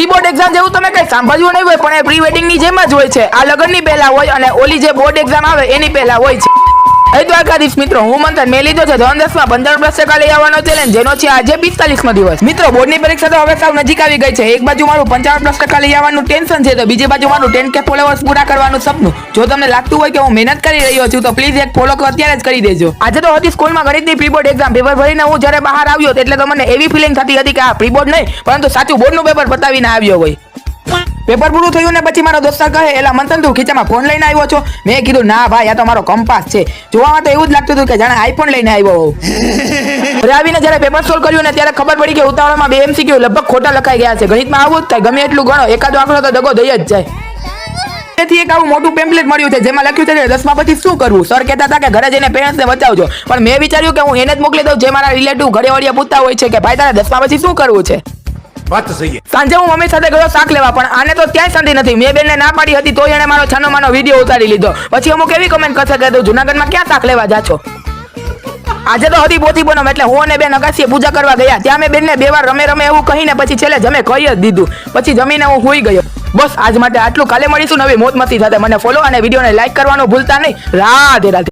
Pre board exam જેવું તમે કઈ સાંભળ્યું નહીં હોય, પણ એ પ્રી વેડિંગ ની જેમ જ હોય છે. આ લગ્નની પહેલા હોય અને ઓલી જે બોર્ડ એક્ઝામ આવે એની પહેલા હોય છે. દ્વારકાધીશ મિત્રો, હું મંથન મેં લીધો છે ધોરણ 10 માં 15% લઈ આવવાનો ચેલેન્જ, જેનો છે આજે 45મો દિવસ. મિત્રો, બોર્ડની પરીક્ષા તો હવે સાવ નજીક આવી ગઈ છે. એક બાજુ મારું 55% લઈ આવવાનું ટેન્શન છે, તો બીજી બાજુ મારું 10K ફોલોવર્સ પૂરા કરવાનું સપનું. જો તમને લાગતું હોય કે હું મહેનત કરી રહ્યો છું, તો પ્લીઝ એક ફોલો અત્યારે જ કરી દેજો. આજે તો હતી સ્કૂલમાં ગણિતની પ્રી બોર્ડ એક્ઝામ. પેપર ભરીને હું જ્યારે બહાર આવ્યો એટલે તો મને એવી ફિલિંગ થતી હતી કે આ પ્રી બોર્ડ નહીં, પરંતુ સાચું બોર્ડનું પેપર પતાવીને આવ્યો હોય. પેપર પૂરું થયું ને પછી મારો દોસ્તાર કહે, એલા મંથન તું ખીચામાં ફોન લઈને આવ્યો છો? મેં કીધું ના ભાઈ, આ તો મારો કંપાસ છે. જોવામાં તો એવું જ લાગતું હતું કે જાણે આઈફોન લઈને આવ્યો હોઉં. ઘરે આવીને જ્યારે પેપર સોલ્વ કર્યું ને ત્યારે ખબર પડી કે ઉતાવળમાં 2 MCQ લગભગ ખોટા લખાઈ ગયા છે. ગણિતમાં આવું જ થાય, ગમે એટલું ગણો એકાદો આંકડો તો દગો દઈ જ જાય. તેથી એક આવું મોટું પેમ્પલેટ મળ્યું છે જેમાં લખ્યું છે કે 10મા પછી શું કરવું. સર કહેતા હતા કે ઘરે જઈને પેરેન્ટ્સને બચાવજો, પણ મેં વિચાર્યું કે હું એને જ મોકલી દઉં જે મારા રિલેટિવ ઘરે વળિયા પૂછતા હોય છે કે ભાઈ તારે 10મા પછી શું કરવું છે. વાત સહી. સાંજે હું મમ્મી સાથે ગયો શાક લેવા, પણ આને તો ક્યાંય શાંતિ નથી. મેં બેનને ના પાડી હતી તો એને મારો છાનો માનો વિડીયો ઉતારી લીધો. પછી અમુક એવી કમેન્ટ કરશે કે તું જુનાગઢમાં ક્યાં શાક લેવા જા છો. આજે તો હતી પોથી બોનમ એટલે હું અને બેન અગાસીએ પૂજા કરવા ગયા. ત્યાં મેં બેનને 2 વાર રમે રમે એવું કહીને પછી છેલ્લે જમે કહી જ દીધું. પછી જમીને હું સૂઈ ગયો. બસ આજ માટે આટલું. કાલે મળીશું નવી મોજ મસ્તી સાથે. મને ફોલો અને વિડીયોને લાઈક કરવાનું ભૂલતા નહીં. રાધે રાધે.